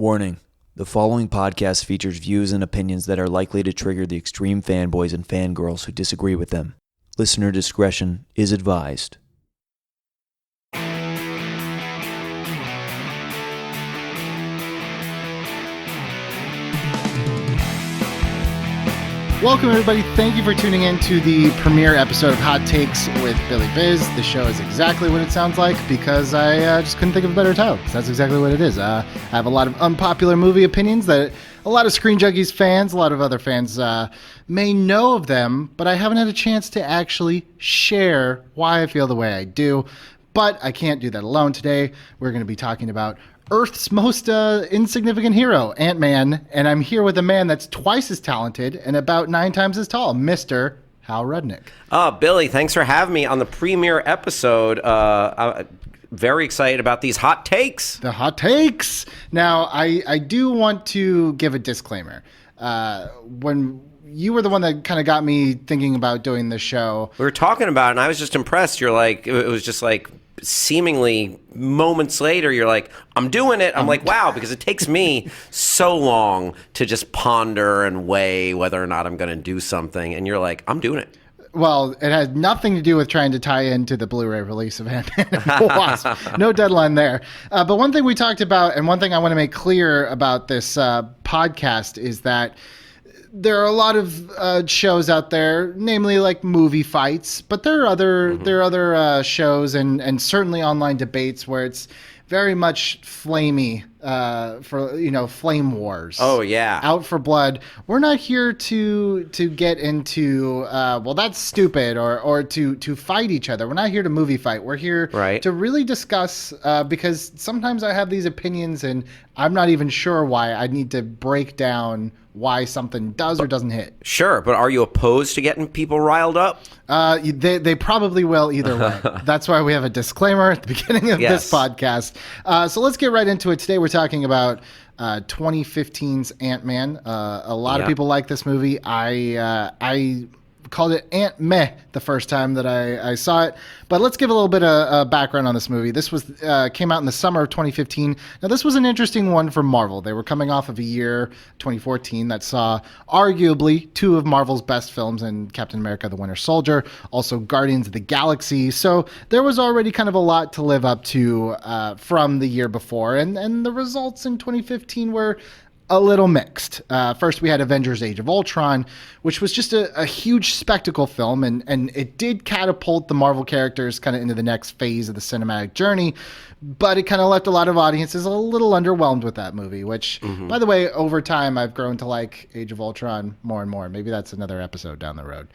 Warning. The following podcast features views and opinions that are likely to trigger the extreme fanboys and fangirls who disagree with them. Listener discretion is advised. Welcome, everybody. Thank you for tuning in to the premiere episode of Hot Takes with Billy Biz. The show is exactly what it sounds like because I just couldn't think of a better title, because that's exactly what it is. I have a lot of unpopular movie opinions that a lot of Screen Junkies fans, a lot of other fans may know of them, but I haven't had a chance to actually share why I feel the way I do. But I can't do that alone today. We're going to be talking about Earth's most insignificant hero, AntMan, and I'm here with a man that's twice as talented and about 9 times as tall, Mr. Hal Rudnick. Billy, thanks for having me on the premiere episode. I'm very excited about these hot takes. The hot takes! Now, I do want to give a disclaimer. When you were the one that kind of got me thinking about doing this show. We were talking about it, and I was just impressed. You're like, it was just like, seemingly moments later, you're like, I'm doing it. I'm like, wow, because it takes me so long to just ponder and weigh whether or not I'm going to do something. And you're like, I'm doing it. Well, it has nothing to do with trying to tie into the Blu-ray release of Ant-Man and Wasp. No deadline there. But one thing we talked about, and one thing I want to make clear about this podcast, is that there are a lot of shows out there, namely like movie fights, but there are other shows and certainly online debates where it's very much flamey for flame wars. Oh yeah, out for blood. We're not here to get into well, that's stupid or to fight each other. We're not here to movie fight. We're here to really discuss because sometimes I have these opinions and I'm not even sure why. I need to break down why something does or doesn't hit. Sure, but are you opposed to getting people riled up? They probably will either way. That's why we have a disclaimer at the beginning of this podcast. So let's get right into it. Today we're talking about 2015's Ant-Man. A lot of people like this movie. I called it Ant-Meh the first time that I saw it. But let's give a little bit of background on this movie. This was came out in the summer of 2015. Now, this was an interesting one for Marvel. They were coming off of a year, 2014, that saw arguably 2 of Marvel's best films in Captain America, the Winter Soldier, also Guardians of the Galaxy. So there was already kind of a lot to live up to from the year before. And the results in 2015 were a little mixed. First, we had Avengers Age of Ultron, which was just a huge spectacle film, and it did catapult the Marvel characters kind of into the next phase of the cinematic journey, but it kind of left a lot of audiences a little underwhelmed with that movie, which, by the way, over time, I've grown to like Age of Ultron more and more. Maybe that's another episode down the road.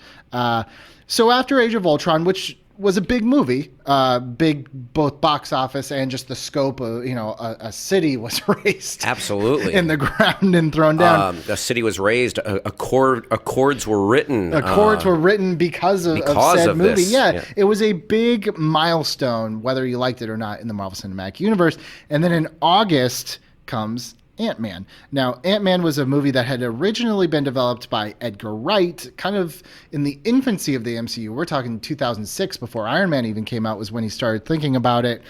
So after Age of Ultron, which was a big movie, big both box office and just the scope of, a city was raised. Absolutely. In the ground and thrown down. A city was raised. Accords were written. Accords were written because of said movie. This. Yeah, it was a big milestone, whether you liked it or not, in the Marvel Cinematic Universe. And then in August comes Ant-Man. Now, Ant-Man was a movie that had originally been developed by Edgar Wright, kind of in the infancy of the MCU. We're talking 2006, before Iron Man even came out, was when he started thinking about it.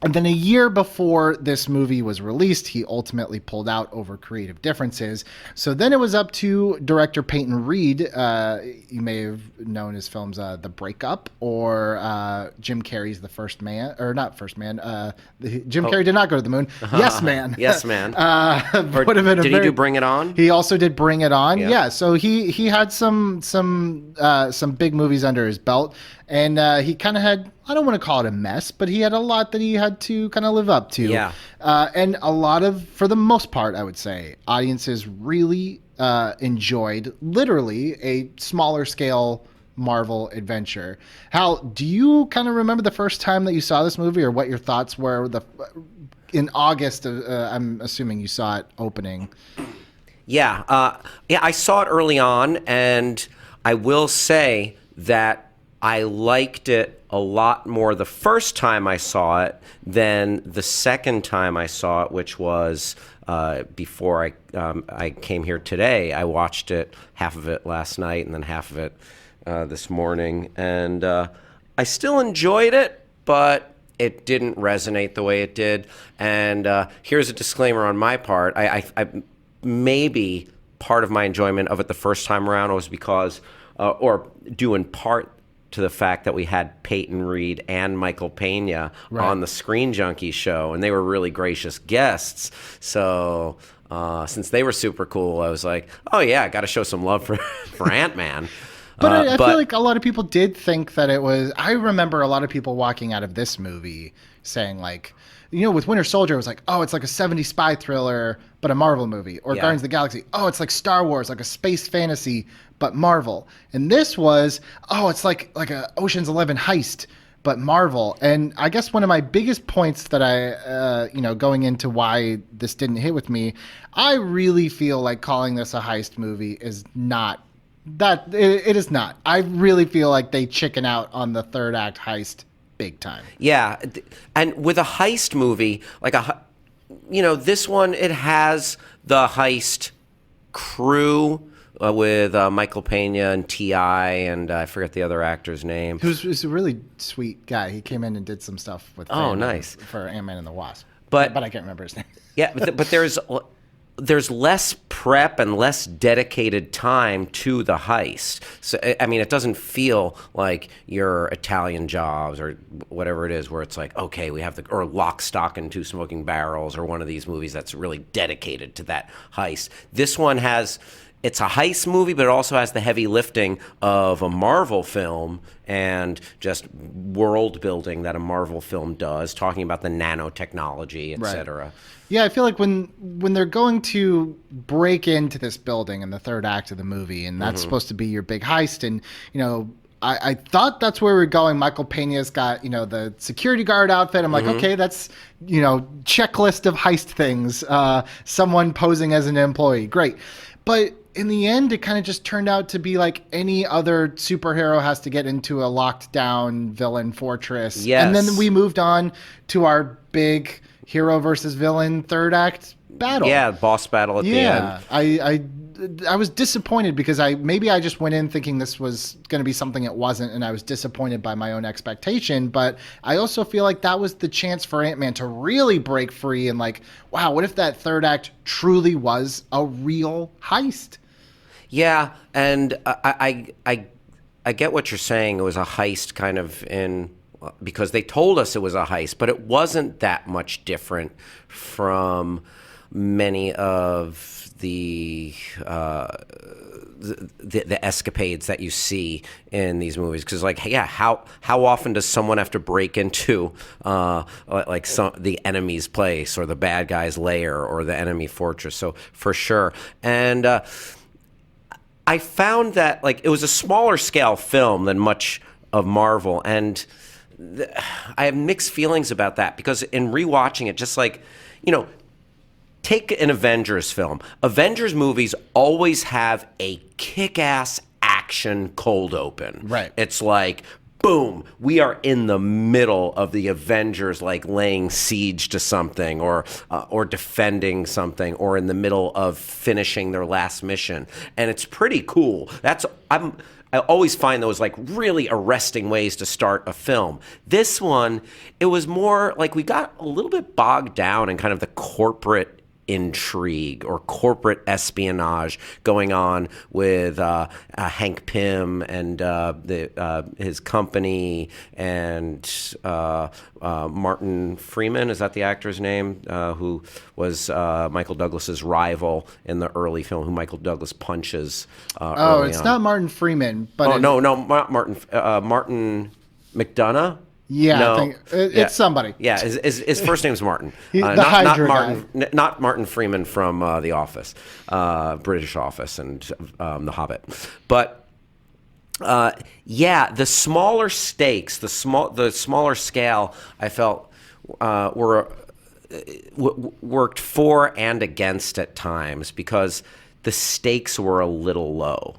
And then a year before this movie was released, he ultimately pulled out over creative differences. So then it was up to director Peyton Reed. You may have known his films The Breakup or Jim Carrey's The First Man. Or not First Man. Jim Carrey did not go to the moon. Yes Man. Yes Man. Did he do Bring It On? He also did Bring It On. Yeah. So he had some big movies under his belt. And he kind of had, I don't want to call it a mess, but he had a lot that he had to kind of live up to. Yeah. And a lot of, for the most part, I would say, audiences really enjoyed literally a smaller scale Marvel adventure. Hal, do you kind of remember the first time that you saw this movie, or what your thoughts were in August? I'm assuming you saw it opening. Yeah. I saw it early on, and I will say that I liked it a lot more the first time I saw it than the second time I saw it, which was before I came here today. I watched it, half of it last night and then half of it this morning. And I still enjoyed it, but it didn't resonate the way it did. And here's a disclaimer on my part. I maybe part of my enjoyment of it the first time around was because, or due in part to the fact that we had Peyton Reed and Michael Pena on the Screen Junkies show, and they were really gracious guests. So since they were super cool, I was like, oh yeah, I got to show some love for AntMan. But I feel like a lot of people did think that it was. I remember a lot of people walking out of this movie saying, like, with Winter Soldier, it was like, oh, it's like a 70s spy thriller, but a Marvel movie. Or Guardians of the Galaxy, oh, it's like Star Wars, like a space fantasy, but Marvel. And this was, oh, it's like a Ocean's 11 heist, but Marvel. And I guess one of my biggest points that I, going into why this didn't hit with me, I really feel like calling this a heist movie is not. It is not. I really feel like they chicken out on the third act heist big time. Yeah, and with a heist movie, like this one, it has the heist crew with Michael Pena and T.I. and I forget the other actor's name. Who's a really sweet guy. He came in and did some stuff with nice for Ant-Man and the Wasp. But I can't remember his name. Yeah, but there's less prep and less dedicated time to the heist. So, I mean, it doesn't feel like your Italian Jobs or whatever it is where it's like, okay, we have or Lock, Stock, and Two Smoking Barrels or one of these movies that's really dedicated to that heist. This one it's a heist movie, but it also has the heavy lifting of a Marvel film and just world building that a Marvel film does, talking about the nanotechnology, et cetera. Yeah, I feel like when they're going to break into this building in the third act of the movie, and that's supposed to be your big heist, and I thought that's where we're going. Michael Pena's got the security guard outfit. I'm like, okay, that's checklist of heist things. Someone posing as an employee, great, but in the end, it kind of just turned out to be like any other superhero has to get into a locked down villain fortress. Yes. And then we moved on to our big hero versus villain third act battle. Yeah, boss battle at the end. I was disappointed because maybe I just went in thinking this was going to be something it wasn't, and I was disappointed by my own expectation. But I also feel like that was the chance for Ant-Man to really break free and like, wow, what if that third act truly was a real heist? Yeah, and I get what you're saying. It was a heist kind of because they told us it was a heist, but it wasn't that much different from many of the escapades that you see in these movies. Because, how often does someone have to break into the enemy's place or the bad guy's lair or the enemy fortress? So for sure, and I found that it was a smaller scale film than much of Marvel, and I have mixed feelings about that because in rewatching it, just take an Avengers film. Avengers movies always have a kick-ass action cold open. Right. It's like, boom, we are in the middle of the Avengers laying siege to something or defending something or in the middle of finishing their last mission. And it's pretty cool. I always find those really arresting ways to start a film. This one, it was more we got a little bit bogged down in kind of the corporate intrigue or corporate espionage going on with Hank Pym and his company and Martin Freeman, is that the actor's name, who was Michael Douglas's rival in the early film, who Michael Douglas punches early on. Not Martin Freeman, but Martin McDonough. Yeah, no, I think it's somebody. Yeah, his first name's Martin. The Hydra guy. Not Martin Freeman from The Office, British Office, and The Hobbit. But the smaller stakes, the smaller scale, I felt worked for and against at times because the stakes were a little low.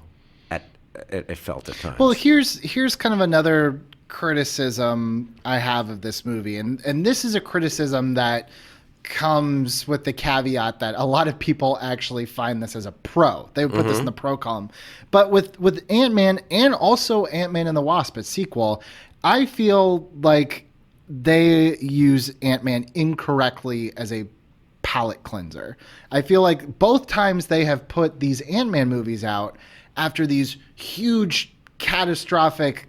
It felt at times. Well, here's kind of another criticism I have of this movie, and this is a criticism that comes with the caveat that a lot of people actually find this as a pro. They would put this in the pro column. But with Ant-Man and also Ant-Man and the Wasp, its sequel, I feel like they use Ant-Man incorrectly as a palate cleanser. I feel like both times they have put these Ant-Man movies out after these huge catastrophic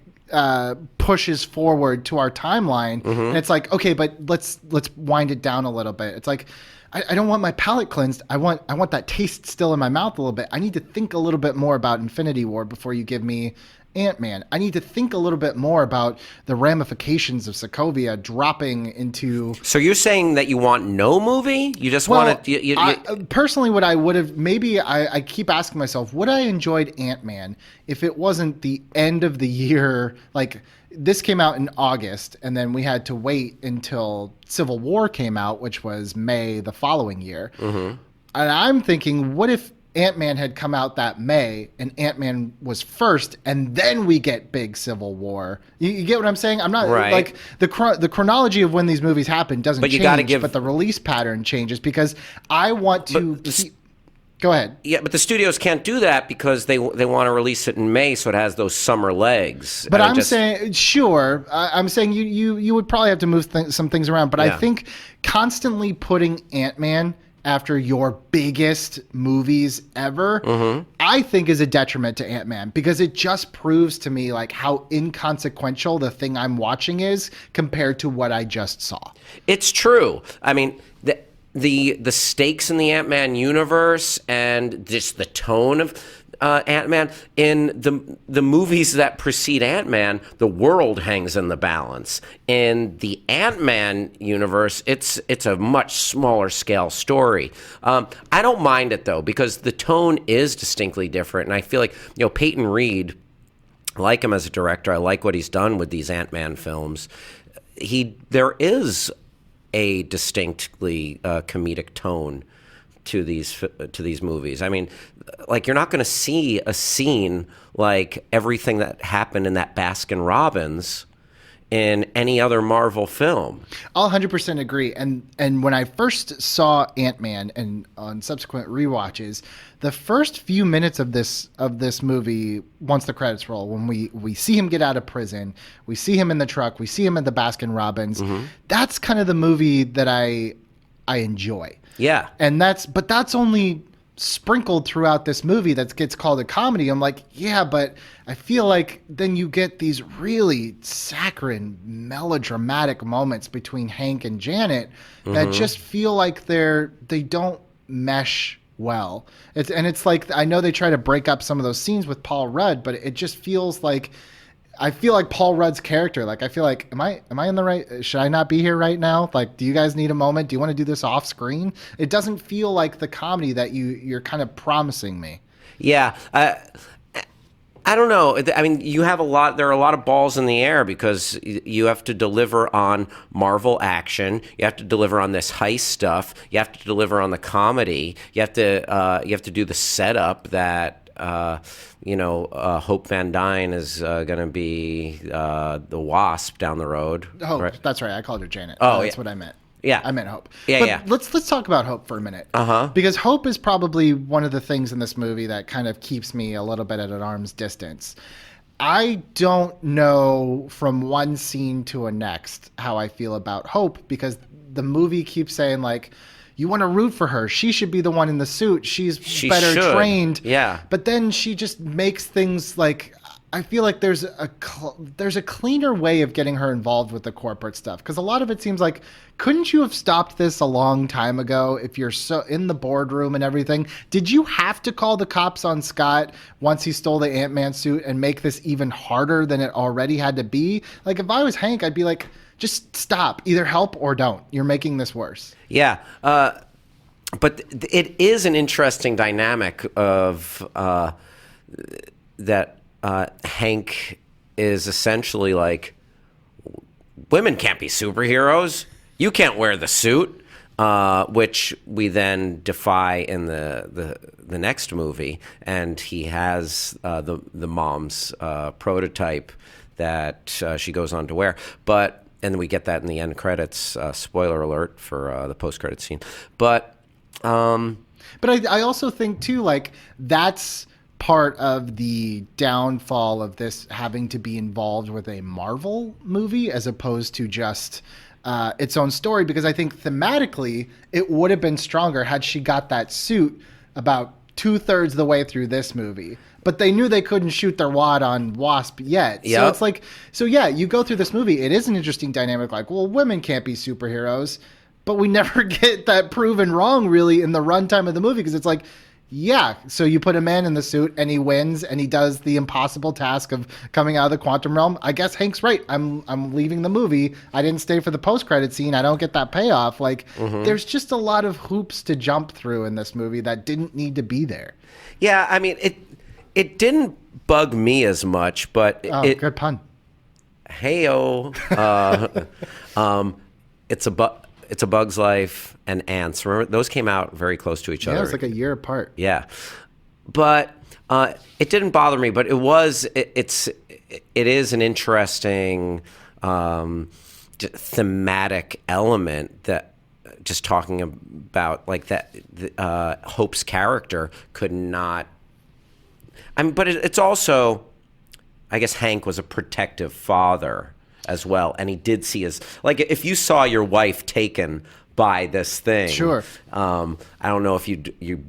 pushes forward to our timeline, and it's like, okay, but let's wind it down a little bit. It's like, I don't want my palate cleansed. I want that taste still in my mouth a little bit. I need to think a little bit more about Infinity War before you give me Ant-Man. I need to think a little bit more about the ramifications of Sokovia dropping into... So you're saying that you want no movie? You just want it... Personally, what I would have... Maybe I keep asking myself, would I enjoyed Ant-Man if it wasn't the end of the year? Like, this came out in August, and then we had to wait until Civil War came out, which was May the following year. And I'm thinking, what if Ant-Man had come out that May and Ant-Man was first, and then we get big Civil War? You get what I'm saying? I'm not like the chronology of when these movies happen doesn't change, but the release pattern changes because I want to. Go ahead. Yeah, but the studios can't do that because they want to release it in May, so it has those summer legs. But I'm saying, sure, I'm saying you would probably have to move some things around. But I think constantly putting Ant-Man after your biggest movies ever, I think is a detriment to Ant-Man because it just proves to me like how inconsequential the thing I'm watching is compared to what I just saw. It's true. I mean, the stakes in the Ant-Man universe and just the tone of Ant-Man in the movies that precede Ant-Man, the world hangs in the balance. In the Ant-Man universe, it's a much smaller scale story. I don't mind it though because the tone is distinctly different, and I feel like Peyton Reed, I like him as a director. I like what he's done with these Ant-Man films. There is a distinctly comedic tone to these movies. I mean, like, you're not going to see a scene like everything that happened in that Baskin Robbins in any other Marvel film. I'll 100% agree. And when I first saw Ant-Man and on subsequent rewatches, the first few minutes of this movie, once the credits roll, when we see him get out of prison, we see him in the truck, we see him at the Baskin Robbins, that's kind of the movie that I enjoy. Yeah. And that's only sprinkled throughout this movie that gets called a comedy. I'm like, yeah, but I feel like then you get these really saccharine, melodramatic moments between Hank and Janet that just feel like they don't mesh well. It's like, I know they try to break up some of those scenes with Paul Rudd, but it just feels like, I feel like Paul Rudd's character. Like, I feel like, am I in the right? Should I not be here right now? Like, do you guys need a moment? Do you want to do this off screen? It doesn't feel like the comedy that you're kind of promising me. Yeah. I don't know. I mean, there are a lot of balls in the air because you have to deliver on Marvel action. You have to deliver on this heist stuff. You have to deliver on the comedy. You have to do the setup that, Hope Van Dyne is going to be the Wasp down the road. Hope, right? That's right. I called her Janet. That's what I meant. Yeah, I meant Hope. Yeah. Let's talk about Hope for a minute. Because Hope is probably one of the things in this movie that kind of keeps me a little bit at an arm's distance. I don't know from one scene to a next how I feel about Hope because the movie keeps saying like, you want to root for her. She should be the one in the suit. She's better trained. Yeah. But then she just makes things like, I feel like there's a cleaner way of getting her involved with the corporate stuff. Because a lot of it seems like, couldn't you have stopped this a long time ago if you're so in the boardroom and everything? Did you have to call the cops on Scott once he stole the Ant-Man suit and make this even harder than it already had to be? Like, if I was Hank, I'd be like, just stop. Either help or don't. You're making this worse. Yeah. But it is an interesting dynamic of that Hank is essentially like, women can't be superheroes. You can't wear the suit, which we then defy in the next movie. And he has the mom's prototype that she goes on to wear. And we get that in the end credits. Spoiler alert for the post-credits scene. But I also think too, like, that's part of the downfall of this having to be involved with a Marvel movie as opposed to just its own story, because I think thematically it would have been stronger had she got that suit about 2/3 of the way through this movie. But they knew they couldn't shoot their wad on Wasp yet. Yep. So it's like, you go through this movie. It is an interesting dynamic. Like, well, women can't be superheroes, but we never get that proven wrong really in the runtime of the movie, because it's like, yeah, so you put a man in the suit and he wins and he does the impossible task of coming out of the quantum realm. I guess Hank's right. I'm leaving the movie. I didn't stay for the post-credit scene. I don't get that payoff. Like, there's just a lot of hoops to jump through in this movie that didn't need to be there. Yeah, I mean, it didn't bug me as much, but good pun. Hey-o. It's a Bug's Life and Ants. Remember, those came out very close to each other. Yeah, it's like a year apart. Yeah, but it didn't bother me. But it is an interesting thematic element that, just talking about like that, Hope's character could not. I mean, but it's also, I guess Hank was a protective father as well, and he did see his, like, if you saw your wife taken by this thing, sure. I don't know if you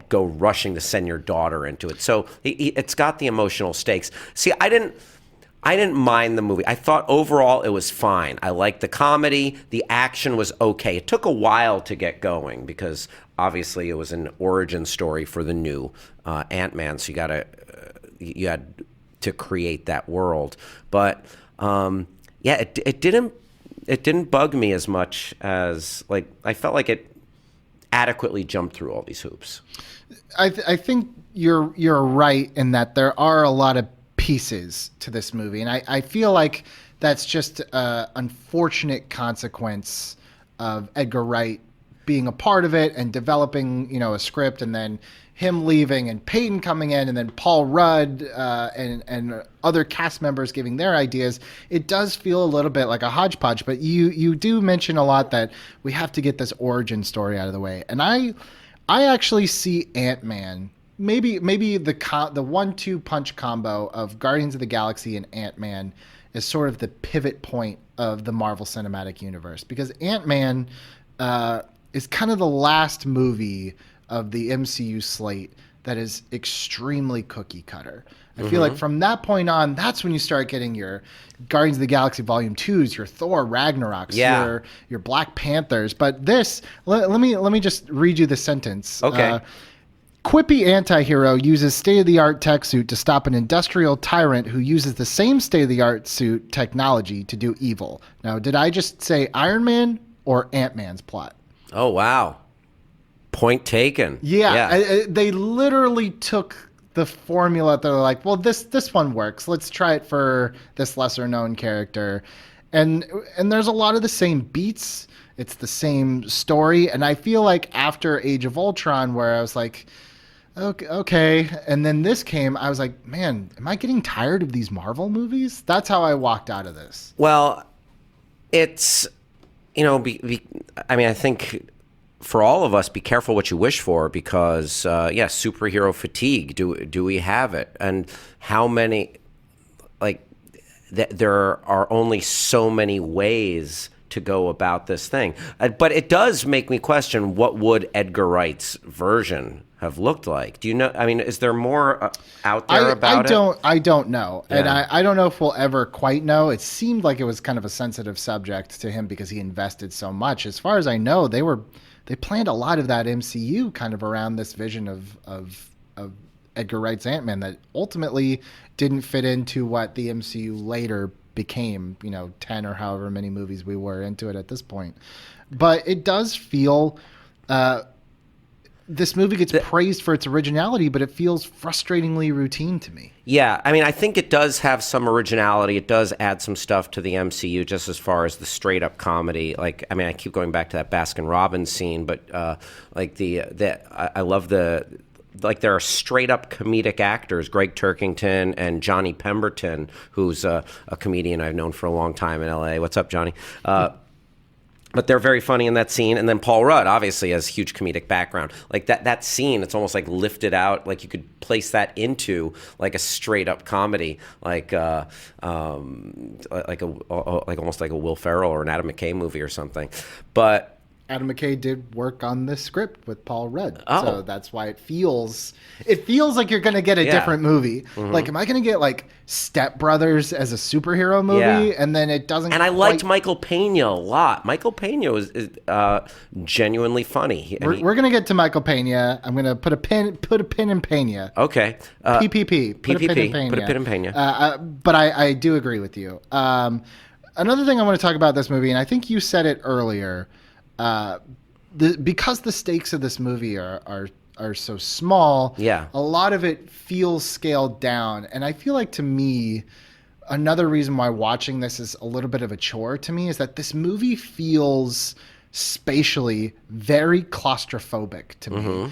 go rushing to send your daughter into it. So it's got the emotional stakes. See, I didn't mind the movie. I thought overall it was fine. I liked the comedy. The action was okay. It took a while to get going because obviously it was an origin story for the new AntMan. So you had to create that world. But it didn't bug me as much as, like, I felt like it adequately jumped through all these hoops. I think you're right in that there are a lot of pieces to this movie, and I feel like that's just an unfortunate consequence of Edgar Wright being a part of it and developing, a script, and then him leaving and Peyton coming in, and then Paul Rudd and other cast members giving their ideas. It does feel a little bit like a hodgepodge, but you do mention a lot that we have to get this origin story out of the way. And I actually see Ant-Man, maybe the 1-2 punch combo of Guardians of the Galaxy and Ant-Man is sort of the pivot point of the Marvel Cinematic Universe, because Ant-Man is kind of the last movie of the MCU slate that is extremely cookie cutter. I feel like from that point on, that's when you start getting your Guardians of the Galaxy Volume 2s, your Thor Ragnaroks, your Black Panthers. But this, let me just read you the sentence. Okay. Quippy anti-hero uses state-of-the-art tech suit to stop an industrial tyrant who uses the same state-of-the-art suit technology to do evil. Now, did I just say Iron Man or Ant-Man's plot? Oh, wow. Point taken. Yeah. They literally took the formula. They're like, well, this one works. Let's try it for this lesser known character. And there's a lot of the same beats. It's the same story. And I feel like after Age of Ultron, where I was like, okay. And then this came, I was like, man, am I getting tired of these Marvel movies? That's how I walked out of this. Well, it's, I think for all of us, be careful what you wish for, because superhero fatigue. Do we have it? And how many? Like, there are only so many ways to go about this thing. But it does make me question, what would Edgar Wright's version have looked like? Do you know? I mean, is there more out there about it? I don't know. Yeah. And I don't know if we'll ever quite know. It seemed like it was kind of a sensitive subject to him because he invested so much. As far as I know, they planned a lot of that MCU kind of around this vision of Edgar Wright's Ant-Man that ultimately didn't fit into what the MCU later became, 10 or however many movies we were into it at this point. But it does feel, this movie gets praised for its originality, but it feels frustratingly routine to me. Yeah, I mean, I think it does have some originality. It does add some stuff to the MCU, just as far as the straight-up comedy. Like, I mean, I keep going back to that Baskin-Robbins scene, but I love there are straight-up comedic actors, Greg Turkington and Johnny Pemberton, who's a comedian I've known for a long time in L.A. What's up, Johnny? But they're very funny in that scene. And then Paul Rudd obviously has huge comedic background. Like that scene, it's almost like lifted out. Like you could place that into like a straight up comedy, like almost like a Will Ferrell or an Adam McKay movie or something. But Adam McKay did work on this script with Paul Rudd. Oh. So that's why it feels like you're going to get a different movie. Mm-hmm. Like, am I going to get like Step Brothers as a superhero movie? Yeah. And then it doesn't. And I liked Michael Pena a lot. Michael Pena is genuinely funny. We're going to get to Michael Pena. I'm going to put a pin in Pena. Okay. PPP. Put a pin in Pena. Put a pin in Pena. But I do agree with you. Another thing I want to talk about this movie, and I think you said it earlier, because the stakes of this movie are so small, yeah, a lot of it feels scaled down. And I feel like, to me, another reason why watching this is a little bit of a chore to me is that this movie feels spatially very claustrophobic to me.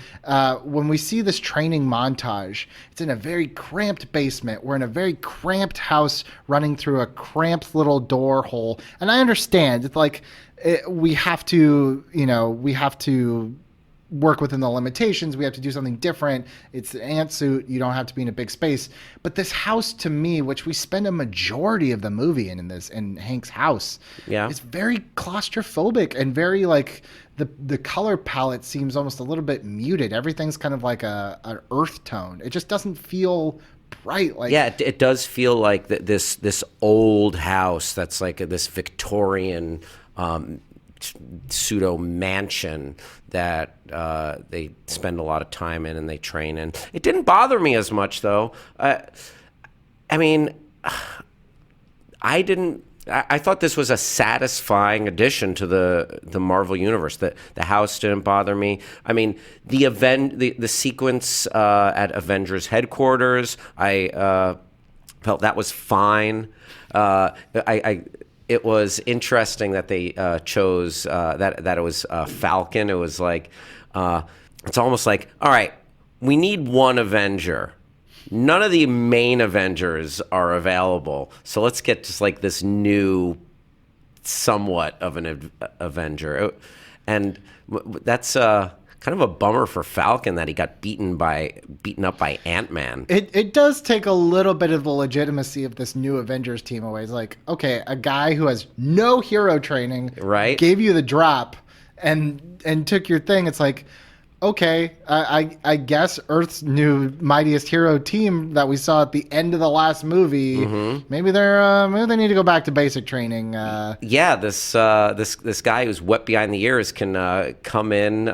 When we see this training montage, it's in a very cramped basement. We're in a very cramped house running through a cramped little door hole. And I understand, it's like, we have to work within the limitations. We have to do something different. It's an ant suit. You don't have to be in a big space. But this house, to me, which we spend a majority of the movie in Hank's house, is very claustrophobic and very like the color palette seems almost a little bit muted. Everything's kind of like an earth tone. It just doesn't feel bright. Like, yeah, it does feel like this old house that's like this Victorian pseudo mansion that they spend a lot of time in and they train in. It didn't bother me as much, though. I thought this was a satisfying addition to the Marvel universe. The house didn't bother me. I mean, the sequence at Avengers headquarters, I felt that was fine. It was interesting that they chose that it was Falcon. It was like it's almost like, all right, we need one Avenger. None of the main Avengers are available, so let's get just like this new, somewhat of an Avenger, and that's kind of a bummer for Falcon that he got beaten up by AntMan. It does take a little bit of the legitimacy of this new Avengers team away. It's like, okay, a guy who has no hero training, right, gave you the drop and took your thing. It's like, okay, I guess Earth's new mightiest hero team that we saw at the end of the last movie, maybe they need to go back to basic training. This guy who's wet behind the ears can come in,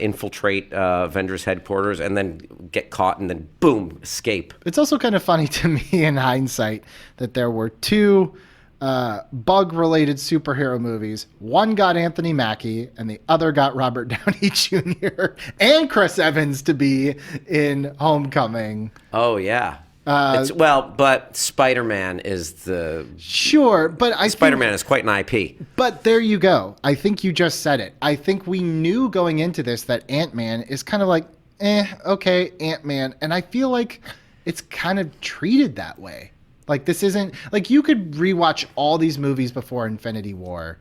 infiltrate Avengers headquarters, and then get caught, and then boom, escape. It's also kind of funny to me in hindsight that there were two bug-related superhero movies. One got Anthony Mackie, and the other got Robert Downey Jr. and Chris Evans to be in Homecoming. Oh, yeah. But Spider-Man is the... Sure, but Spider-Man is quite an IP. But there you go. I think you just said it. I think we knew going into this that Ant-Man is kind of like, okay, Ant-Man. And I feel like it's kind of treated that way. Like, this isn't... Like, you could rewatch all these movies before Infinity War,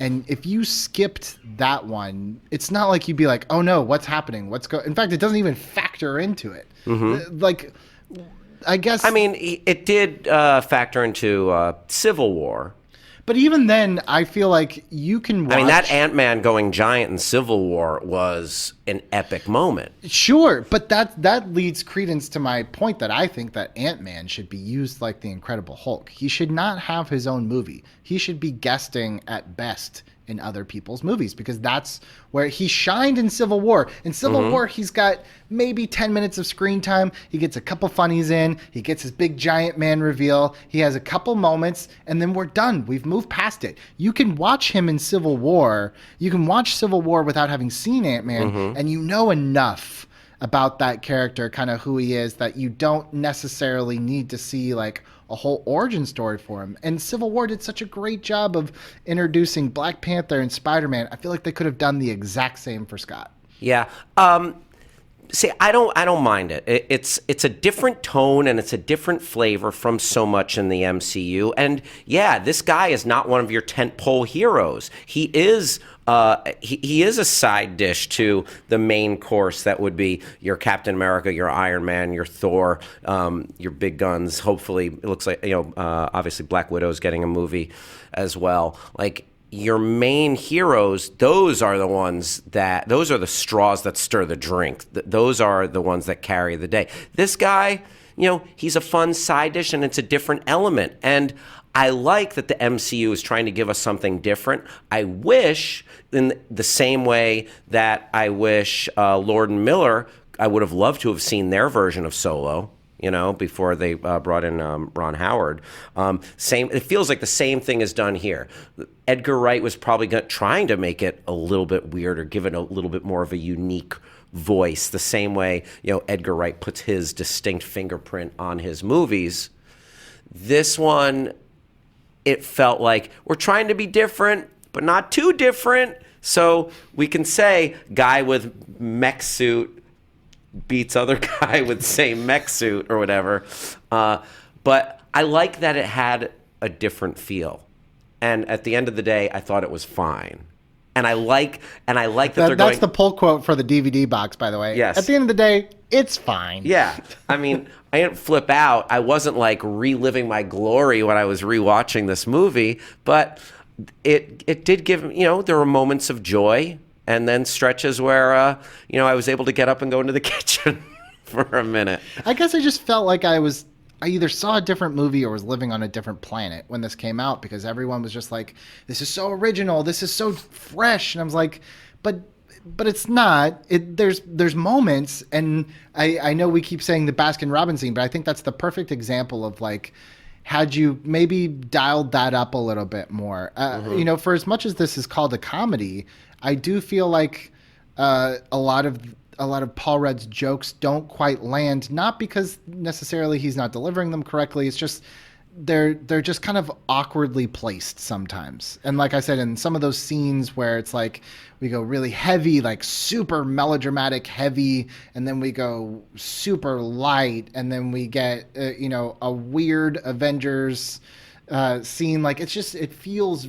and if you skipped that one, it's not like you'd be like, oh, no, what's happening? In fact, it doesn't even factor into it. Like, I guess... I mean, it did factor into Civil War. But even then, I feel like you can watch... I mean, that Ant-Man going giant in Civil War was an epic moment. Sure, but that leads credence to my point that I think that Ant-Man should be used like the Incredible Hulk. He should not have his own movie. He should be guesting at best in other people's movies, because that's where he shined in Civil War. In Civil War, he's got maybe 10 minutes of screen time. He gets a couple funnies in. He gets his big giant man reveal. He has a couple moments, and then we're done. We've moved past it. You can watch him in Civil War. You can watch Civil War without having seen Ant-Man, and you know enough about that character, kind of who he is, that you don't necessarily need to see like a whole origin story for him. And Civil War did such a great job of introducing Black Panther and Spider-Man. I feel like they could have done the exact same for Scott. Yeah. See, I don't mind it. It's a different tone and it's a different flavor from so much in the MCU. And yeah, this guy is not one of your tentpole heroes. He is he is a side dish to the main course that would be your Captain America, your Iron Man, your Thor, your big guns. Hopefully, it looks like obviously Black Widow's getting a movie as well. Like, your main heroes, those are the straws that stir the drink. Those are the ones that carry the day. This guy, he's a fun side dish and it's a different element. And I like that the MCU is trying to give us something different. I wish, in the same way that I wish Lord and Miller, I would have loved to have seen their version of Solo, before they brought in Ron Howard. It feels like the same thing is done here. Edgar Wright was probably trying to make it a little bit weird or give it a little bit more of a unique voice, the same way, Edgar Wright puts his distinct fingerprint on his movies. This one, it felt like we're trying to be different, but not too different. So we can say guy with mech suit beats other guy with same mech suit or whatever. But I like that it had a different feel. And at the end of the day, I thought it was fine. And I like that they're going... That's the pull quote for the DVD box, by the way. Yes. At the end of the day, it's fine. Yeah. I mean, I didn't flip out. I wasn't like reliving my glory when I was rewatching this movie, but it did give, there were moments of joy and then stretches where, I was able to get up and go into the kitchen for a minute. I guess I just felt like I either saw a different movie or was living on a different planet when this came out, because everyone was just like, this is so original, this is so fresh. And I was like, but it's not. There's moments, and I know we keep saying the Baskin-Robbins scene, but I think that's the perfect example of like, had you maybe dialed that up a little bit more. For as much as this is called a comedy, I do feel like a lot of Paul Rudd's jokes don't quite land, not because necessarily he's not delivering them correctly. It's just they're just kind of awkwardly placed sometimes. And like I said, in some of those scenes where it's like we go really heavy, like super melodramatic heavy, and then we go super light, and then we get a weird Avengers scene. Like it feels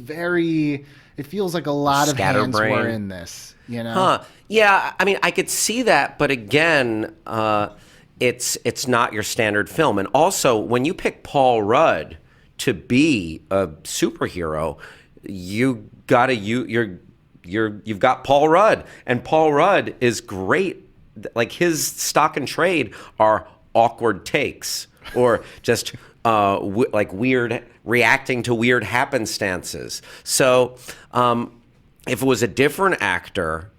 like a lot of hands were in this. Yeah, I mean, I could see that, but again, it's not your standard film. And also, when you pick Paul Rudd to be a superhero, you've got Paul Rudd, and Paul Rudd is great. Like, his stock and trade are awkward takes or just like weird, reacting to weird happenstances. So if it was a different actor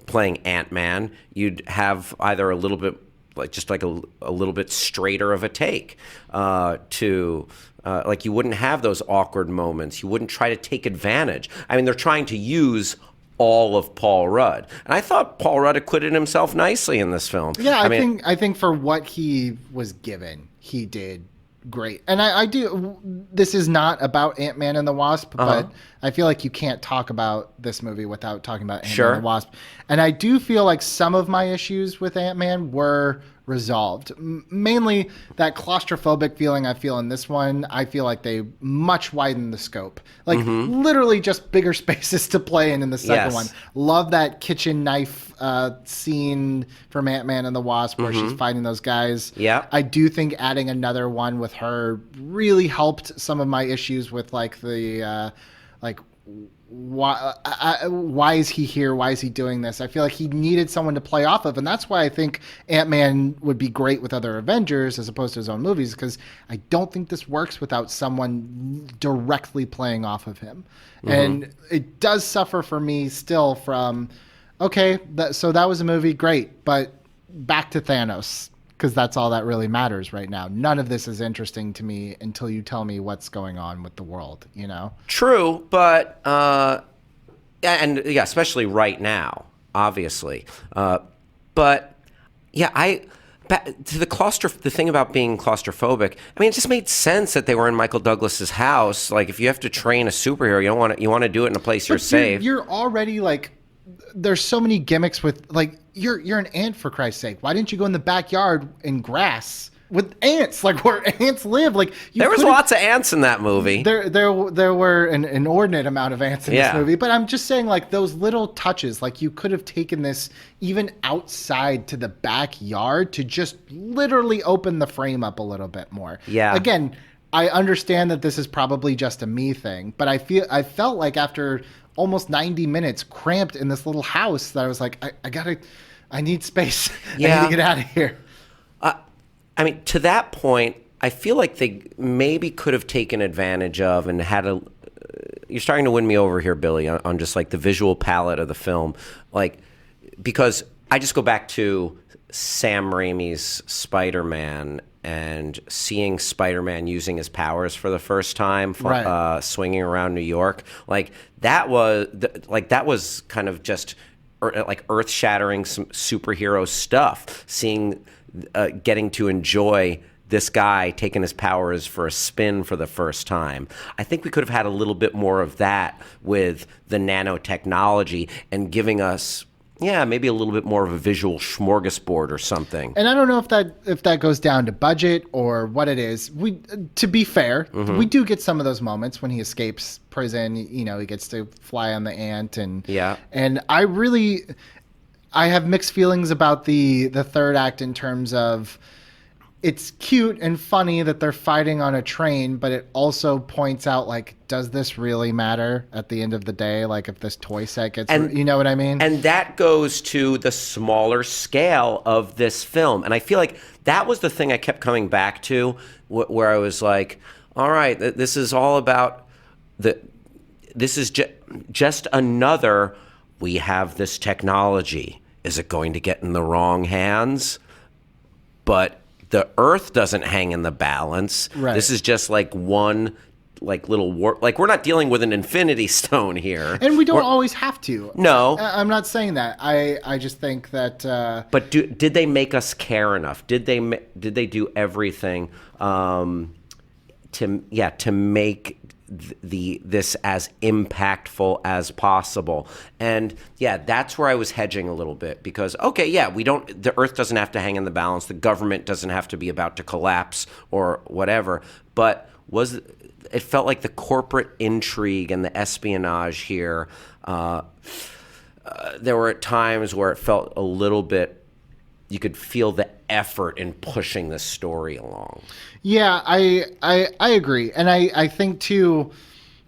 playing Ant-Man, you'd have either a little bit a little bit straighter of a take like, you wouldn't have those awkward moments. You wouldn't try to take advantage. I mean, they're trying to use all of Paul Rudd, and I thought Paul Rudd acquitted himself nicely in this film. Yeah, I think for what he was given, he did great. And I do. This is not about Ant-Man and the Wasp, but I feel like you can't talk about this movie without talking about Ant-Man and the Wasp. And I do feel like some of my issues with Ant-Man were resolved. Mainly that claustrophobic feeling I feel in this one. I feel like they much widened the scope. Like, literally just bigger spaces to play in the second one. Love that kitchen knife scene from Ant-Man and the Wasp where she's fighting those guys. Yeah. I do think adding another one with her really helped some of my issues with like the why is he here? Why is he doing this? I feel like he needed someone to play off of, and that's why I think Ant-Man would be great with other Avengers as opposed to his own movies, because I don't think this works without someone directly playing off of him. And it does suffer for me still from, so that was a movie, great, but back to Thanos, because that's all that really matters right now. None of this is interesting to me until you tell me what's going on with the world, True, but especially right now, obviously. But yeah, to the thing about being claustrophobic. I mean, it just made sense that they were in Michael Douglas's house. Like, if you have to train a superhero, you want to do it in a place you're safe. You're already like there's so many gimmicks with like you're an ant, for Christ's sake. Why didn't you go in the backyard in grass with ants, like where ants live? Like there was lots of ants in that movie. There were an inordinate amount of ants in this movie, but I'm just saying, like, those little touches, like you could have taken this even outside to the backyard to just literally open the frame up a little bit more. Yeah. Again, I understand that this is probably just a me thing, but I felt like after almost 90 minutes cramped in this little house that I was like, I need space. Yeah. I need to get out of here. I mean, to that point, I feel like they maybe could have taken advantage of and had a. You're starting to win me over here, Billy, on just like the visual palette of the film, like because I just go back to Sam Raimi's Spider-Man and seeing Spider-Man using his powers for the first time, swinging around New York, like that was kind of just like earth-shattering some superhero stuff. Seeing. Getting to enjoy this guy taking his powers for a spin for the first time. I think we could have had a little bit more of that with the nanotechnology and giving us, maybe a little bit more of a visual smorgasbord or something. And I don't know if that goes down to budget or what it is. To be fair, we do get some of those moments when he escapes prison. You know, he gets to fly on the ant, and I have mixed feelings about the third act in terms of it's cute and funny that they're fighting on a train, but it also points out, like, does this really matter at the end of the day? Like, if this toy set gets, you know what I mean? And that goes to the smaller scale of this film. And I feel like that was the thing I kept coming back to, where I was like, all right, this is all about this is just another, we have this technology. Is it going to get in the wrong hands? But the Earth doesn't hang in the balance. Right. This is just like one, like little like we're not dealing with an infinity stone here, and we don't always have to. No, I'm not saying that. I just think that. But did they make us care enough? Did they do everything to make this as impactful as possible? And that's where I was hedging a little bit, because the Earth doesn't have to hang in the balance, the government doesn't have to be about to collapse or whatever, but it felt like the corporate intrigue and the espionage here, there were times where it felt a little bit, you could feel the effort in pushing the story along. Yeah, I agree. And I think, too,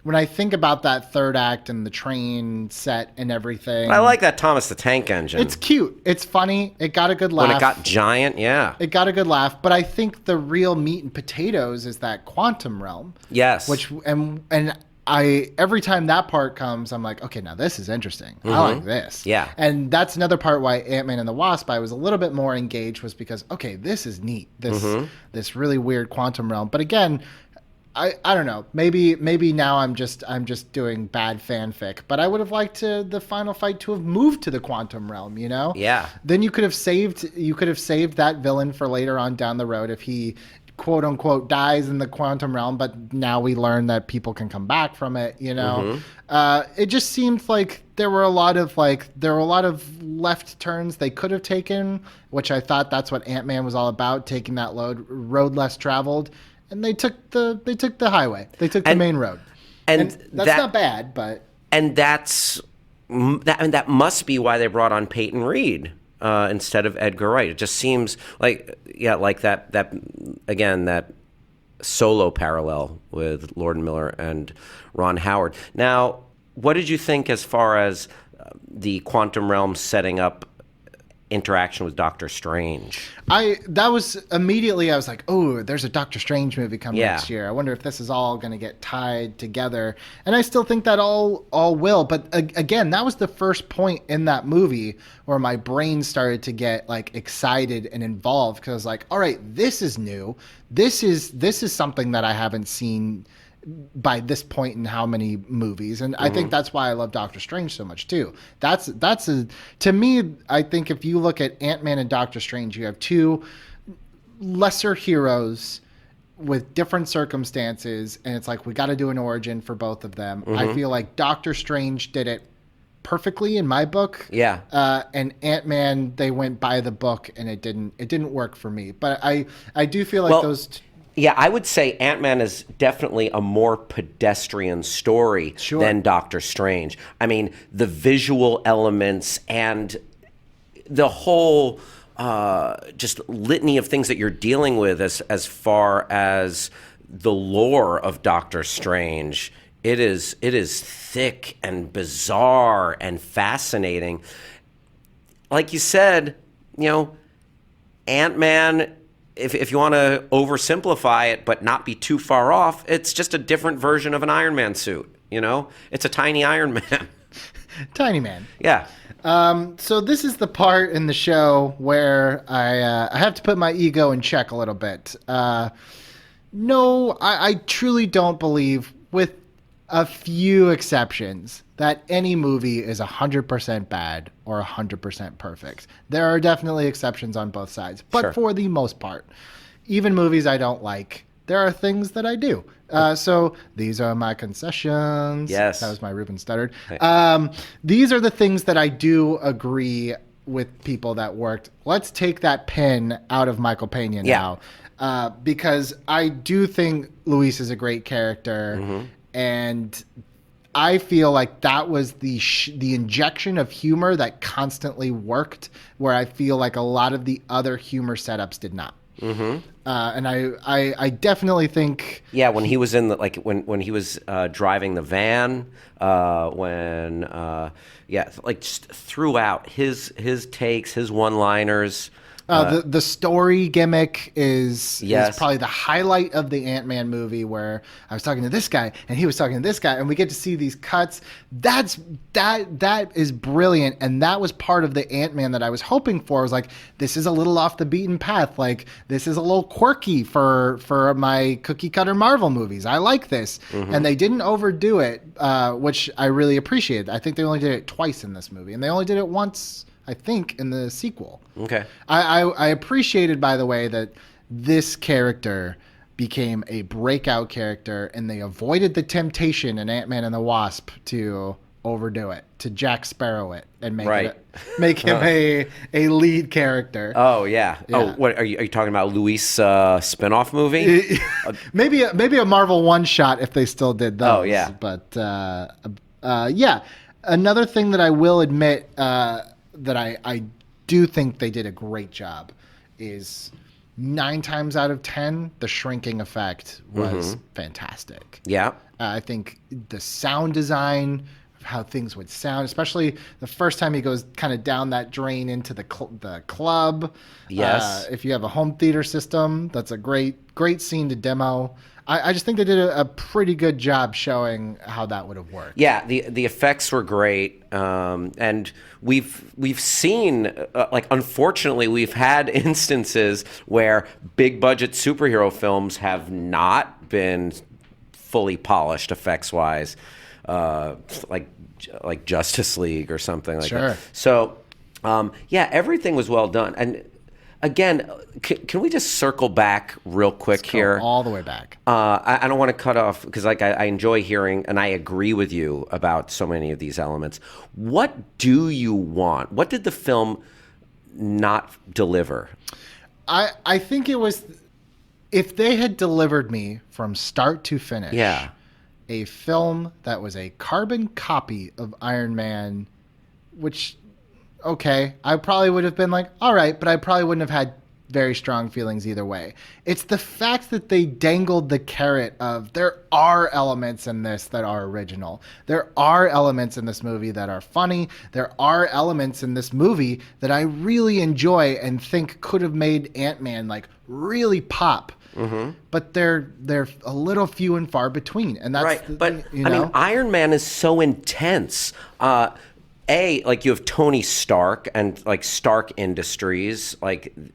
when I think about that third act and the train set and everything. I like that Thomas the Tank Engine. It's cute. It's funny. It got a good laugh. When it got giant, It got a good laugh. But I think the real meat and potatoes is that quantum realm. Yes. Which, and every time that part comes, I'm like, okay, now this is interesting. I like this. Yeah. And that's another part why Ant-Man and the Wasp, I was a little bit more engaged, was because, okay, this is neat. This really weird quantum realm. But again, I don't know. Maybe now I'm just doing bad fanfic. But I would have liked the final fight to have moved to the quantum realm, you know? Yeah. Then you could have saved that villain for later on down the road if he, quote unquote, dies in the quantum realm, but now we learn that people can come back from it, you know. It just seemed like there were a lot of left turns they could have taken, which I thought that's what Ant-Man was all about, taking that road less traveled, and they took the highway. They took the main road. And that's not bad, but that must be why they brought on Peyton Reed instead of Edgar Wright. It just seems like that solo parallel with Lord and Miller and Ron Howard. Now, what did you think as far as the quantum realm setting up interaction with Doctor Strange? I was like, oh, there's a Doctor Strange movie coming next year. I wonder if this is all going to get tied together. And I still think that all will. But again, that was the first point in that movie where my brain started to get like excited and involved, because I was like, all right, this is new. This is something that I haven't seen by this point in how many movies. And I think that's why I love Doctor Strange so much too. To me, I think if you look at Ant-Man and Doctor Strange, you have two lesser heroes with different circumstances, and it's like, we got to do an origin for both of them. I feel like Doctor Strange did it perfectly in my book. Yeah. And Ant-Man, they went by the book, and it didn't work for me. But I do feel like those. Yeah, I would say Ant-Man is definitely a more pedestrian story than Doctor Strange. I mean, the visual elements and the whole just litany of things that you're dealing with as far as the lore of Doctor Strange, it is thick and bizarre and fascinating. Like you said, Ant-Man, if you want to oversimplify it but not be too far off, it's just a different version of an Iron Man suit, It's a tiny Iron Man. Tiny man. Yeah. So this is the part in the show where I have to put my ego in check a little bit. No, I truly don't believe, with a few exceptions, that any movie is 100% bad or 100% perfect. There are definitely exceptions on both sides. But for the most part, even movies I don't like, there are things that I do. So these are my concessions. Yes. That was my Ruben stuttered. These are the things that I do agree with people that worked. Let's take that pen out of Michael Pena now. Because I do think Luis is a great character. And I feel like that was the injection of humor that constantly worked, where I feel like a lot of the other humor setups did not. And I definitely think when he was in when he was driving the van, just throughout his takes, his one-liners. The story gimmick is probably the highlight of the Ant-Man movie, where I was talking to this guy and he was talking to this guy, and we get to see these cuts. That is brilliant, and that was part of the Ant-Man that I was hoping for. I was like, this is a little off the beaten path. Like, this is a little quirky for my cookie cutter Marvel movies. I like this, and they didn't overdo it, which I really appreciated. I think they only did it twice in this movie, and they only did it once, I think, in the sequel. Okay. I appreciated, by the way, that this character became a breakout character, and they avoided the temptation in Ant-Man and the Wasp to overdo it, to Jack Sparrow it, and make him a lead character. Oh yeah. Oh, what are you talking about? Luis spinoff movie? maybe a Marvel one shot if they still did those. Oh yeah. But another thing that I will admit that I do think they did a great job is 9 times out of 10, the shrinking effect was fantastic. Yeah. I think the sound design, how things would sound, especially the first time he goes kind of down that drain into the club. Yes. If you have a home theater system, that's a great scene to demo. I just think they did a pretty good job showing how that would have worked. Yeah, the effects were great, and we've seen unfortunately we've had instances where big budget superhero films have not been fully polished effects wise, like Justice League or something like that. So everything was well done. And again, can we just circle back real quick here? All the way back. I don't want to cut off, because I enjoy hearing, and I agree with you about so many of these elements. What do you want? What did the film not deliver? I think it was, if they had delivered me from start to finish, a film that was a carbon copy of Iron Man, which... okay, I probably would have been like, all right, but I probably wouldn't have had very strong feelings either way. It's the fact that they dangled the carrot of, there are elements in this that are original. There are elements in this movie that are funny. There are elements in this movie that I really enjoy and think could have made Ant-Man really pop. But they're a little few and far between, and that's right. But I mean, Iron Man is so intense. You have Tony Stark and Stark Industries,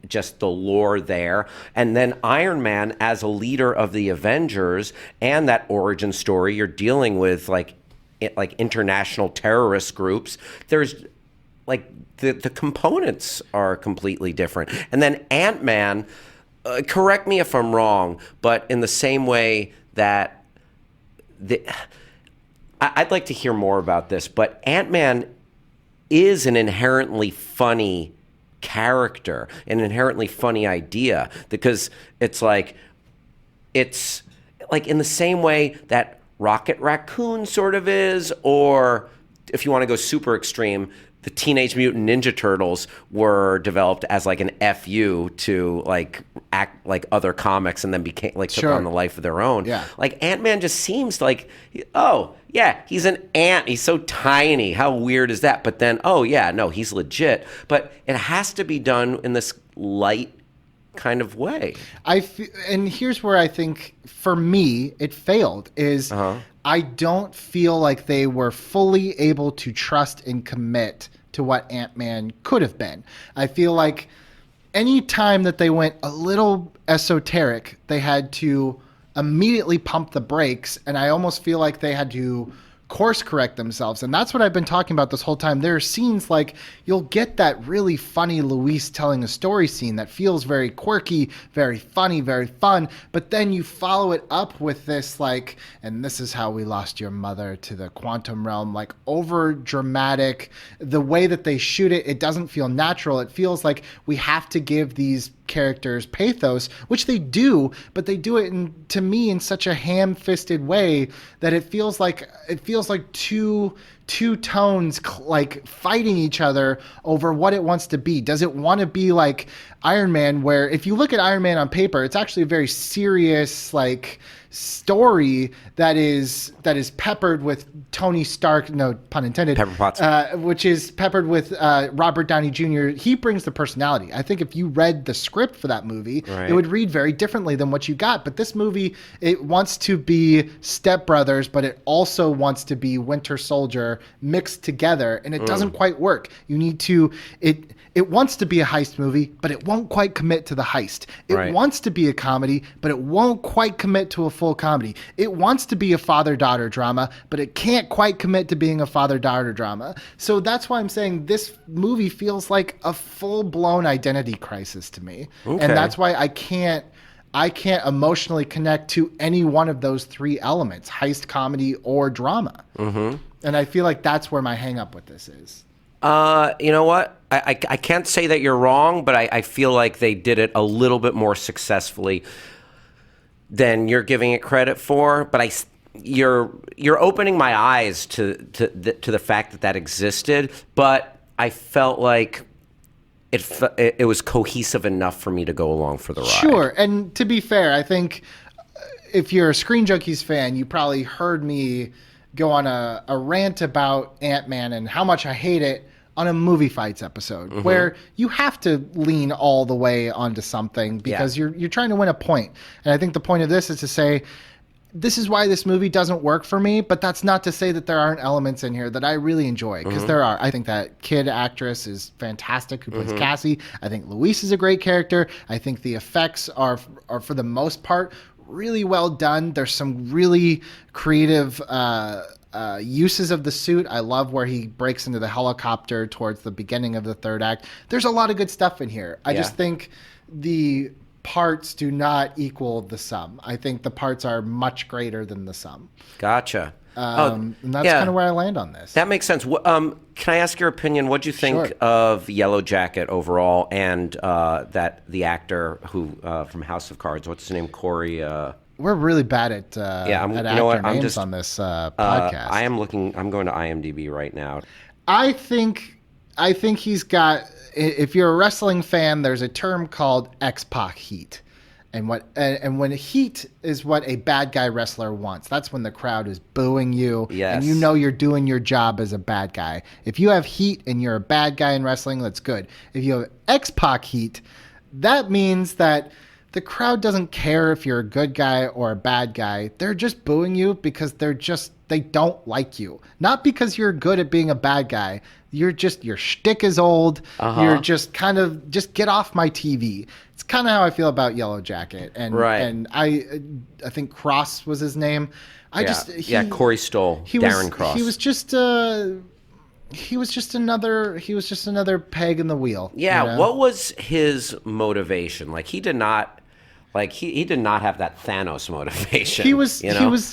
just the lore there. And then Iron Man as a leader of the Avengers, and that origin story, you're dealing with international terrorist groups. There's the components are completely different. And then Ant-Man, correct me if I'm wrong, but in the same way that I'd like to hear more about this, but Ant-Man is an inherently funny character, an inherently funny idea, because it's like in the same way that Rocket Raccoon sort of is, or if you want to go super extreme, the Teenage Mutant Ninja Turtles were developed as like an FU to like act like other comics, and then became like took on the life of their own. Yeah. Like Ant-Man just seems like, oh yeah, he's an ant. He's so tiny. How weird is that? But then, oh yeah, no, he's legit. But it has to be done in this light kind of way. And here's where I think for me it failed is I don't feel like they were fully able to trust and commit to what Ant-Man could have been. I feel like any time that they went a little esoteric, they had to immediately pump the brakes, and I almost feel like they had to course correct themselves. And that's what I've been talking about this whole time. There are scenes like you'll get that really funny Luis telling a story scene that feels very quirky, very funny, very fun, but then you follow it up with this like, and this is how we lost your mother to the quantum realm, like over dramatic. The way that they shoot it, it doesn't feel natural. It feels like we have to give these characters pathos, which they do, but they do it to me in such a ham-fisted way that it feels like two tones like fighting each other over what it wants to be. Does it want to be like Iron Man, where if you look at Iron Man on paper, it's actually a very serious like story that is peppered with Tony Stark, no pun intended, Pepper Potts, which is peppered with Robert Downey Jr. He brings the personality. I think if you read the script for that movie, it would read very differently than what you got. But this movie, it wants to be Step Brothers, but it also wants to be Winter Soldier mixed together, and it doesn't quite work. You need to it wants to be a heist movie, but it won't quite commit to the heist. It wants to be a comedy, but it won't quite commit to a full comedy. It wants to be a father-daughter drama, but it can't quite commit to being a father-daughter drama. So that's why I'm saying this movie feels like a full-blown identity crisis to me. Okay. And that's why I can't emotionally connect to any one of those three elements, heist, comedy, or drama. Mm-hmm. And I feel like that's where my hang-up with this is. You know what? I can't say that you're wrong, but I feel like they did it a little bit more successfully than you're giving it credit for. But you're opening my eyes to the fact that existed. But I felt like it was cohesive enough for me to go along for the ride. Sure, and to be fair, I think if you're a Screen Junkies fan, you probably heard me go on a rant about Ant-Man and how much I hate it on a Movie Fights episode, where you have to lean all the way onto something because you're trying to win a point. And I think the point of this is to say, this is why this movie doesn't work for me, but that's not to say that there aren't elements in here that I really enjoy, because there are. I think that kid actress is fantastic who plays Cassie. I think Luis is a great character. I think the effects are for the most part really well done. There's some really creative uses of the suit. I love where he breaks into the helicopter towards the beginning of the third act. There's a lot of good stuff in here. I just think the parts do not equal the sum. I think the parts are much greater than the sum. Gotcha. And that's kind of where I land on this. That makes sense. Can I ask your opinion? What do you think of Yellow Jacket overall, and that the actor who from House of Cards, what's his name, Corey? We're really bad at actor names on this podcast. I'm going to IMDb right now. I think he's got. If you're a wrestling fan, there's a term called Xpac heat, and when heat is what a bad guy wrestler wants. That's when the crowd is booing you, and you know you're doing your job as a bad guy. If you have heat and you're a bad guy in wrestling, that's good. If you have Xpac heat, that means that the crowd doesn't care if you're a good guy or a bad guy. They're just booing you because they don't like you. Not because you're good at being a bad guy. Your shtick is old. You're just kind of, just get off my TV. It's kind of how I feel about Yellow Jacket. And I think Cross was his name. Corey Stoll, Darren Cross. He was just another peg in the wheel. Yeah. You know? What was his motivation? Like, he did not have that Thanos motivation. He was.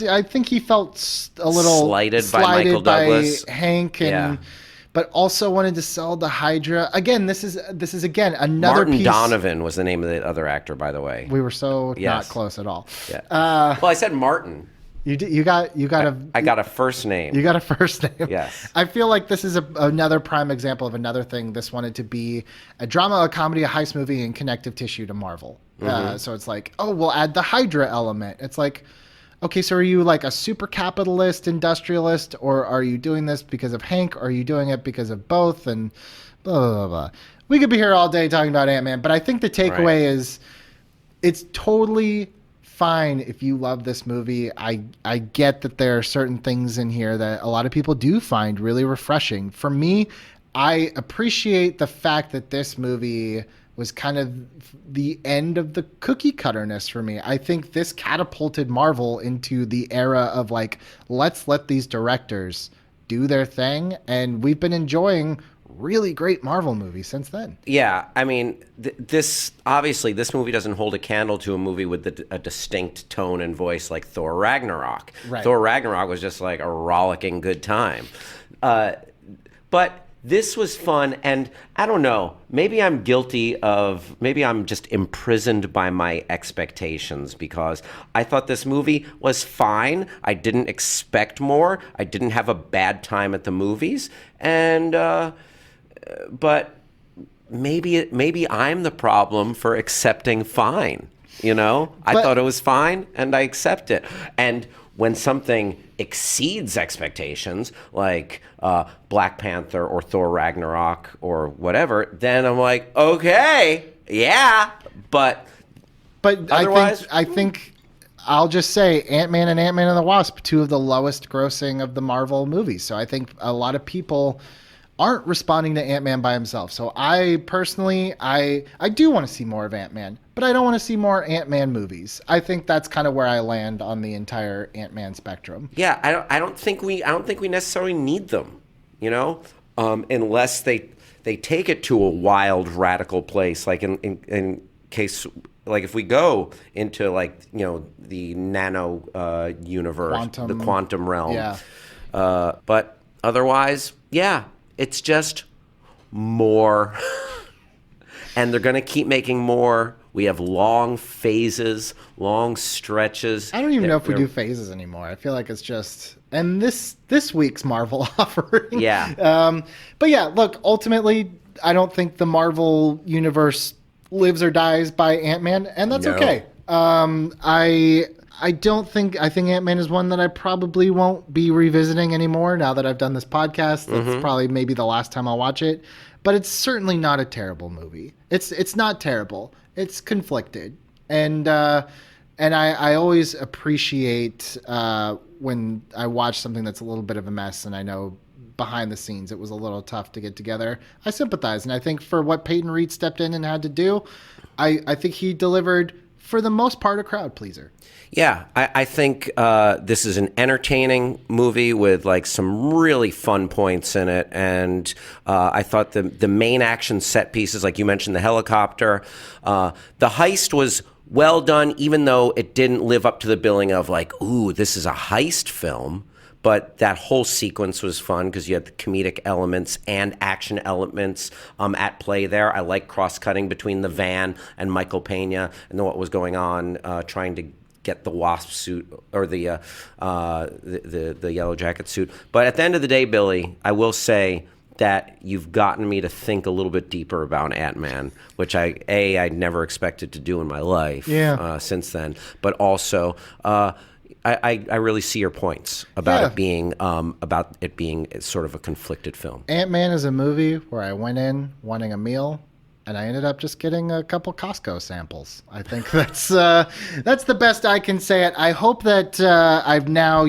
I think he felt a little slighted by Michael Douglas, Hank, but also wanted to sell the Hydra. Again, this is again another Martin piece. Donovan was the name of the other actor, by the way. We were so not close at all. Yeah. Well, I said Martin. You got I got a first name. You got a first name. Yes. I feel like this is another prime example of another thing. This wanted to be a drama, a comedy, a heist movie, and connective tissue to Marvel. So it's like, oh, we'll add the Hydra element. It's like, okay, so are you like a super capitalist industrialist, or are you doing this because of Hank, or are you doing it because of both? And blah, blah, blah, blah. We could be here all day talking about Ant-Man, but I think the takeaway is it's totally fine if you love this movie. I get that there are certain things in here that a lot of people do find really refreshing. For me, I appreciate the fact that this movie was kind of the end of the cookie cutterness for me. I think this catapulted Marvel into the era of like, let's let these directors do their thing. And we've been enjoying really great Marvel movies since then. Yeah, I mean, this movie doesn't hold a candle to a movie with a distinct tone and voice like Thor Ragnarok. Right. Thor Ragnarok was just like a rollicking good time. But this was fun, and I don't know, maybe I'm just imprisoned by my expectations, because I thought this movie was fine. I didn't expect more. I didn't have a bad time at the movies, and but maybe I'm the problem for accepting fine. I thought it was fine, and I accept it. And when something exceeds expectations, like Black Panther or Thor Ragnarok or whatever, then I'm like, okay, yeah, but otherwise, I think I'll just say Ant-Man and Ant-Man and the Wasp, two of the lowest grossing of the Marvel movies. So I think a lot of people aren't responding to Ant-Man by himself. So I personally, I do want to see more of Ant-Man, but I don't want to see more Ant-Man movies. I think that's kind of where I land on the entire Ant-Man spectrum. Yeah, I don't think we necessarily need them, unless they take it to a wild, radical place, like in case, like if we go into the nano universe, the quantum realm. Yeah. But otherwise, yeah. It's just more. And they're going to keep making more. We have long phases, long stretches. I don't even know if we do phases anymore. I feel like it's just... And this week's Marvel offering. Yeah. But yeah, look, ultimately, I don't think the Marvel universe lives or dies by Ant-Man, and that's okay. I think Ant-Man is one that I probably won't be revisiting anymore now that I've done this podcast. That's probably maybe the last time I'll watch it. But it's certainly not a terrible movie. It's not terrible. It's conflicted. And I always appreciate when I watch something that's a little bit of a mess and I know behind the scenes it was a little tough to get together. I sympathize. And I think for what Peyton Reed stepped in and had to do, I think he delivered, for the most part, a crowd pleaser. Yeah, I think this is an entertaining movie with some really fun points in it, and I thought the main action set pieces, like you mentioned, the helicopter, the heist was well done, even though it didn't live up to the billing of ooh, this is a heist film. But that whole sequence was fun because you had the comedic elements and action elements at play there. I like cross-cutting between the van and Michael Pena and what was going on, trying to get the Wasp suit or the Yellow Jacket suit. But at the end of the day, Billy, I will say that you've gotten me to think a little bit deeper about Ant-Man, which I never expected to do in my life since then. But also, I really see your points about it being sort of a conflicted film. Ant-Man is a movie where I went in wanting a meal, and I ended up just getting a couple Costco samples. I think that's the best I can say it. I hope that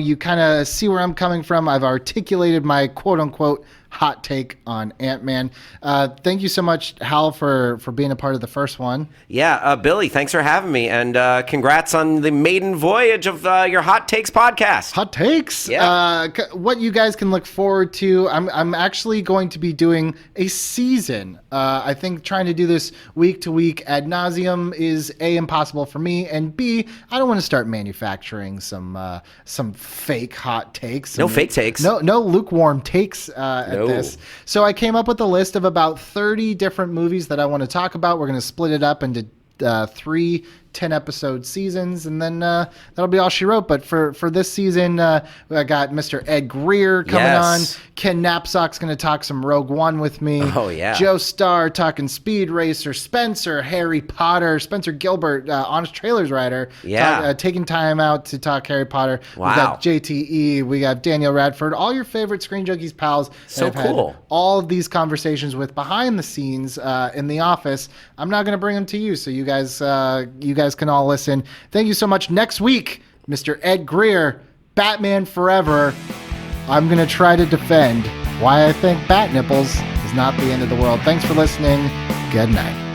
you kind of see where I'm coming from. I've articulated my quote unquote hot take on Ant-Man. Thank you so much, Hal, for being a part of the first one. Yeah, Billy, thanks for having me, and congrats on the maiden voyage of your Hot Takes podcast. Hot Takes? Yeah. What you guys can look forward to, I'm actually going to be doing a season. I think trying to do this week to week ad nauseum is A, impossible for me, and B, I don't want to start manufacturing some fake hot takes. No fake takes. No lukewarm takes at at this. So I came up with a list of about 30 different movies that I want to talk about. We're going to split it up into 3 10-episode seasons, and then that'll be all she wrote. But for this season, I got Mr. Ed Greer coming on. Ken Knapsack's going to talk some Rogue One with me. Oh, yeah. Joe Starr talking Speed Racer. Spencer, Harry Potter. Spencer Gilbert, Honest Trailers writer. Yeah. Taking time out to talk Harry Potter. Wow. We got JTE. We got Daniel Radford. All your favorite Screen Junkies pals. So I've had cool. all of these conversations with behind the scenes in the office. I'm not going to bring them to you, so you guys can all listen. Thank you so much. Next week, Mr. Ed Greer, Batman Forever. I'm going to try to defend why I think bat nipples is not the end of the world. Thanks for listening. Good night.